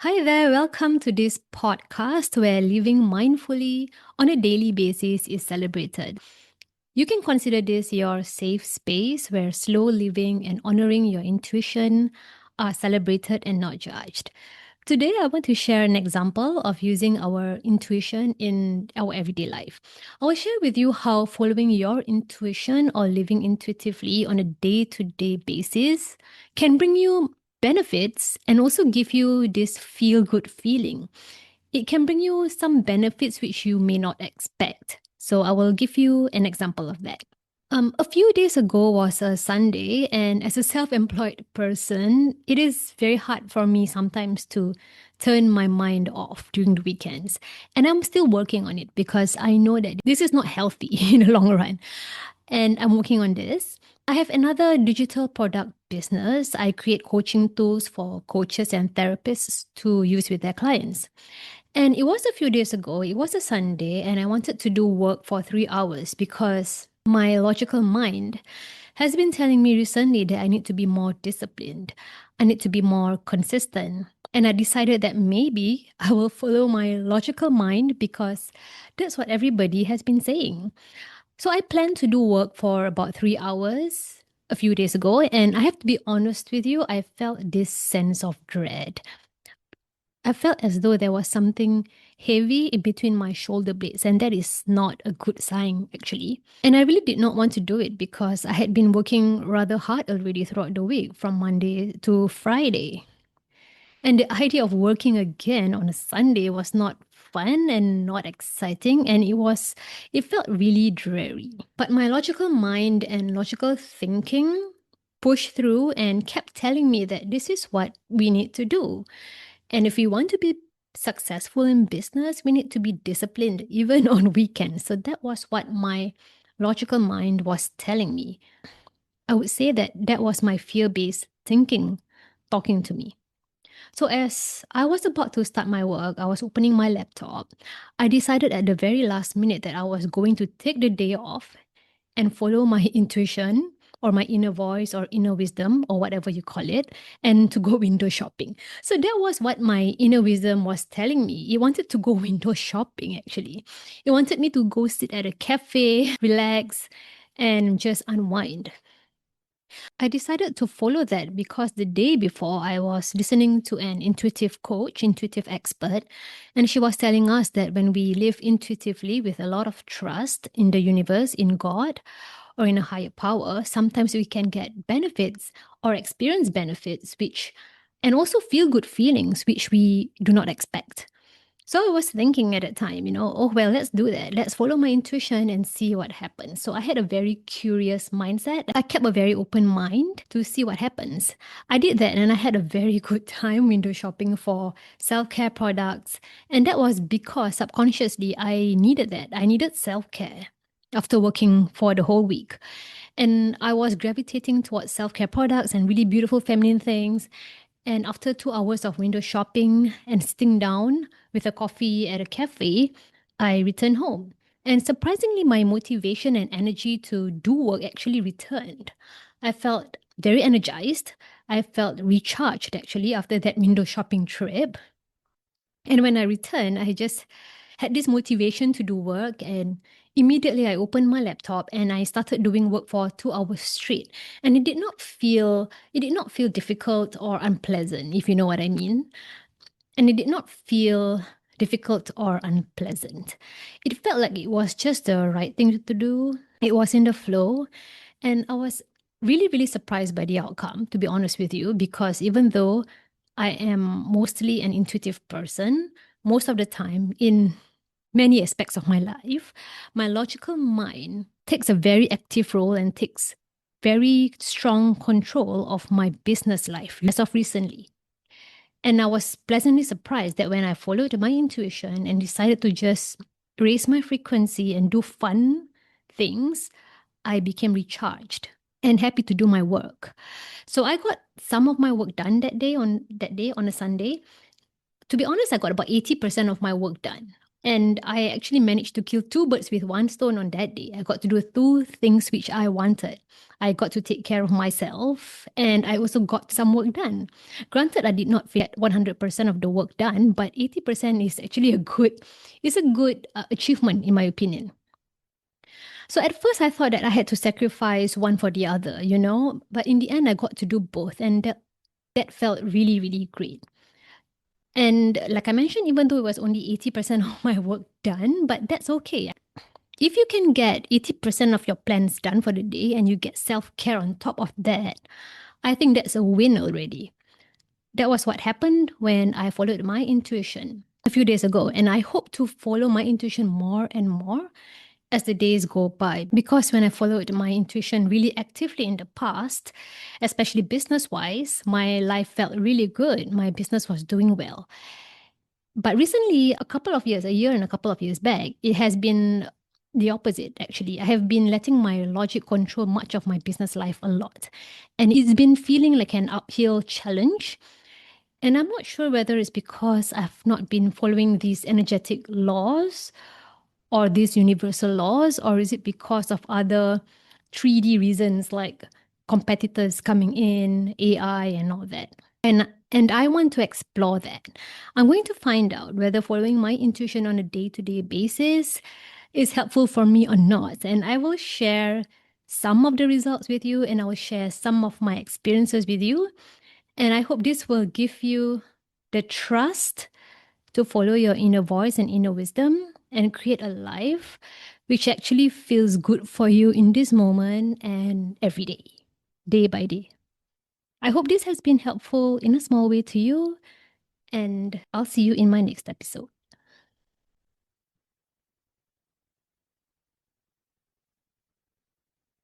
Hi there, welcome to this podcast where living mindfully on a daily basis is celebrated. You can consider this your safe space where slow living and honoring your intuition are celebrated and not judged. Today, I want to share an example of using our intuition in our everyday life. I will share with you how following your intuition or living intuitively on a day to day basis can bring you benefits and also give you this feel good feeling. It can bring you some benefits which you may not expect. So, I will give you an example of that. A few days ago was a Sunday, and as a self employed person, it is very hard for me sometimes to turn my mind off during the weekends. And I'm still working on it because I know that this is not healthy in the long run. And I'm working on this. I have another digital product business. I create coaching tools for coaches and therapists to use with their clients. And it was a few days ago, it was a Sunday, and I wanted to do work for 3 hours because my logical mind has been telling me recently that I need to be more disciplined. I need to be more consistent. And I decided that maybe I will follow my logical mind because that's what everybody has been saying. So I planned to do work for about 3 hours a few days ago. And I have to be honest with you, I felt this sense of dread. I felt as though there was something heavy in between my shoulder blades, and that is not a good sign, actually. And I really did not want to do it because I had been working rather hard already throughout the week from Monday to Friday. And the idea of working again on a Sunday was not fun and not exciting, and it felt really dreary. But my logical mind and logical thinking pushed through and kept telling me that this is what we need to do. And if we want to be successful in business, we need to be disciplined even on weekends. So that was what my logical mind was telling me. I would say that that was my fear based thinking talking to me. So, as I was about to start my work, I was opening my laptop. I decided at the very last minute that I was going to take the day off and follow my intuition or my inner voice or inner wisdom or whatever you call it, and to go window shopping. So that was what my inner wisdom was telling me. It wanted to go window shopping, actually. It wanted me to go sit at a cafe, relax, and just unwind. I decided to follow that because the day before I was listening to an intuitive coach, intuitive expert, and she was telling us that when we live intuitively with a lot of trust in the universe, in God, or in a higher power, sometimes we can get benefits or experience benefits and also feel good feelings which we do not expect. So I was thinking at that time, oh, well, let's do that. Let's follow my intuition and see what happens. So I had a very curious mindset. I kept a very open mind to see what happens. I did that and I had a very good time window shopping for self care products. And that was because subconsciously I needed that. I needed self care after working for the whole week. And I was gravitating towards self care products and really beautiful feminine things. And after 2 hours of window shopping and sitting down with a coffee at a cafe, I returned home. And surprisingly, my motivation and energy to do work actually returned. I felt very energized. I felt recharged actually after that window shopping trip. And when I returned, I just had this motivation to do work, and immediately I opened my laptop and I started doing work for 2 hours straight. And it did not feel difficult or unpleasant, if you know what I mean. And it did not feel difficult or unpleasant. It felt like it was just the right thing to do. It was in the flow. And I was really, really surprised by the outcome, to be honest with you, because even though I am mostly an intuitive person, most of the time in many aspects of my life, my logical mind takes a very active role and takes very strong control of my business life as of recently. And I was pleasantly surprised that when I followed my intuition and decided to just raise my frequency and do fun things, I became recharged and happy to do my work. So I got some of my work done that day on a Sunday. To be honest, I got about 80% of my work done And I actually managed to kill two birds with one stone on that day. I got to do two things which I wanted. I got to take care of myself and I also got some work done. Granted, I did not get 100% of the work done, but 80% is actually a good achievement in my opinion. So at first I thought that I had to sacrifice one for the other, but in the end I got to do both and that felt really, really great. And like I mentioned, even though it was only 80% of my work done, but that's okay. If you can get 80% of your plans done for the day and you get self care on top of that, I think that's a win already. That was what happened when I followed my intuition a few days ago. And I hope to follow my intuition more and more as the days go by. Because when I followed my intuition really actively in the past, especially business wise, my life felt really good. My business was doing well. But recently, a year and a couple of years back, it has been the opposite, actually. I have been letting my logic control much of my business life a lot. And it's been feeling like an uphill challenge. And I'm not sure whether it's because I've not been following these energetic laws or these universal laws, or is it because of other 3D reasons like competitors coming in, AI, and all that? And I want to explore that. I'm going to find out whether following my intuition on a day-to-day basis is helpful for me or not. And I will share some of the results with you and I will share some of my experiences with you. And I hope this will give you the trust to follow your inner voice and inner wisdom and create a life which actually feels good for you in this moment and every day, day by day. I hope this has been helpful in a small way to you, and I'll see you in my next episode.